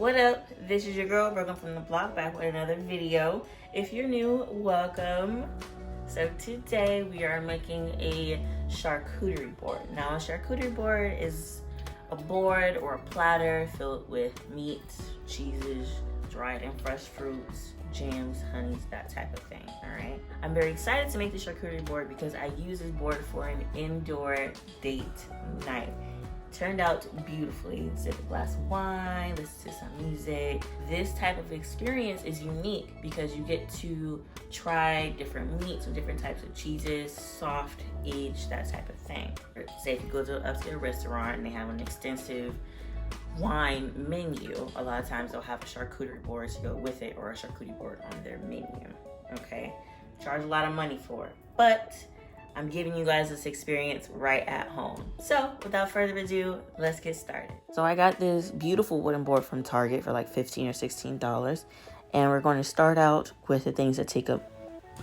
What up? This is your girl, Brook-Lynn from the block, back with another video. If you're new, welcome. So today we are making a charcuterie board. Now a charcuterie board is a board or a platter filled with meats, cheeses, dried and fresh fruits, jams, honeys, that type of thing, all right? I'm very excited to make the charcuterie board because I use this board for an indoor date night. Turned out beautifully. Sip a glass of wine, listen to some music. This type of experience is unique because you get to try different meats or different types of cheeses, soft, aged, that type of thing. Say if you go to an upscale restaurant and they have an extensive wine menu, a lot of times they'll have a charcuterie board to go with it, or a charcuterie board on their menu, okay? Charge a lot of money for it, but I'm giving you guys this experience right at home. So without further ado, let's get started. So I got this beautiful wooden board from Target for like $15 or $16. And we're going to start out with the things that take up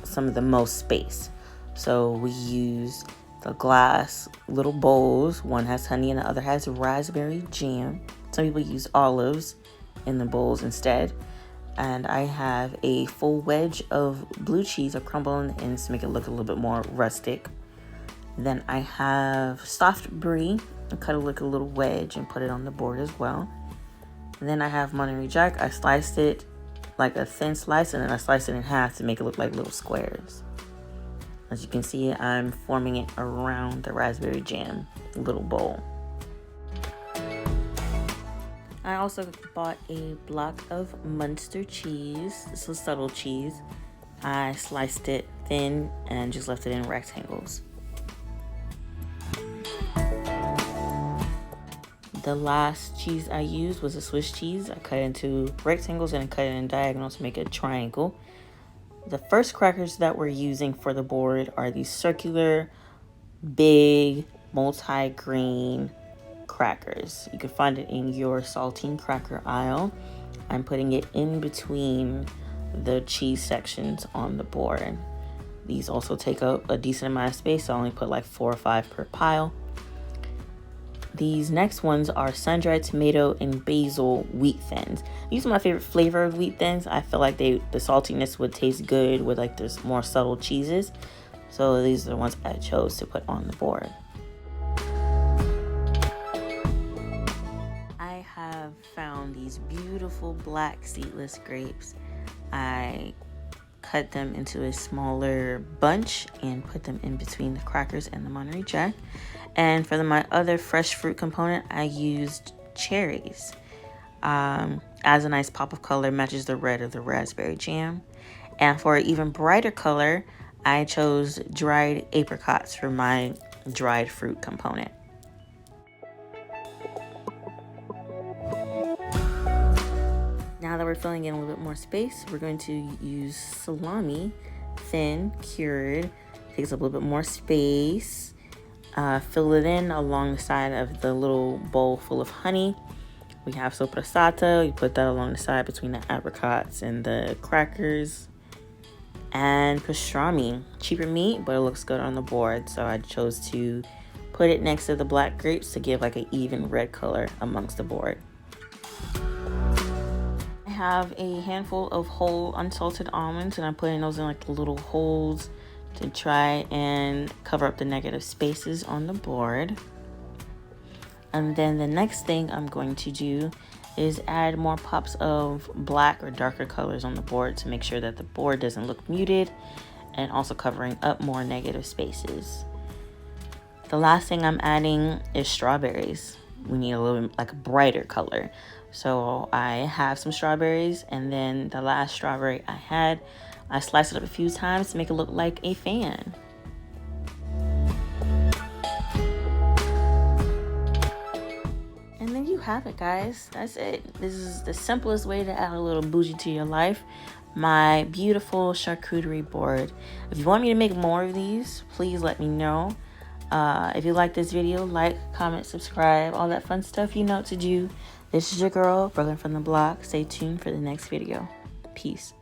some of the most space. So we use the glass little bowls. One has honey and the other has raspberry jam. Some people use olives in the bowls instead. And I have a full wedge of blue cheese or crumble on the ends to make it look a little bit more rustic. Then I have soft brie. I cut it like a little wedge and put it on the board as well. And then I have Monterey Jack. I sliced it like a thin slice, and then I sliced it in half to make it look like little squares. As you can see, I'm forming it around the raspberry jam little bowl. I also bought a block of Munster cheese. This was subtle cheese. I sliced it thin and just left it in rectangles. The last cheese I used was a Swiss cheese. I cut it into rectangles and cut it in diagonals to make a triangle. The first crackers that we're using for the board are these circular, big, multi-grain crackers. You can find it in your saltine cracker aisle. I'm putting it in between the cheese sections on the board. These also take up a decent amount of space, so I only put like 4 or 5 per pile. These next ones are sun-dried tomato and basil wheat thins. These are my favorite flavor of wheat thins. I feel like the saltiness would taste good with like this more subtle cheeses. So these are the ones I chose to put on the board. Found these beautiful black seedless grapes. I cut them into a smaller bunch and put them in between the crackers and the Monterey Jack. And for my other fresh fruit component, I used cherries. As a nice pop of color, matches the red of the raspberry jam. And for an even brighter color, I chose dried apricots for my dried fruit component. Now that we're filling in a little bit more space, we're going to use salami, thin, cured. Takes up a little bit more space. Fill it in along the side of the little bowl full of honey. We have soppressata. You put that along the side between the apricots and the crackers. And pastrami. Cheaper meat, but it looks good on the board. So I chose to put it next to the black grapes to give like an even red color amongst the board. Have a handful of whole unsalted almonds, and I'm putting those in like the little holes to try and cover up the negative spaces on the board. And then the next thing I'm going to do is add more pops of black or darker colors on the board to make sure that the board doesn't look muted, and also covering up more negative spaces. The last thing I'm adding is strawberries. We need a little like a brighter color. So I have some strawberries, and then the last strawberry I sliced it up a few times to make it look like a fan. And there you have it, guys. That's it. This is the simplest way to add a little bougie to your life. My beautiful charcuterie board. If you want me to make more of these, please let me know. If you like this video, like, comment, subscribe, all that fun stuff you know what to do. This is your girl, Brook-Lynn from the block. Stay tuned for the next video. Peace.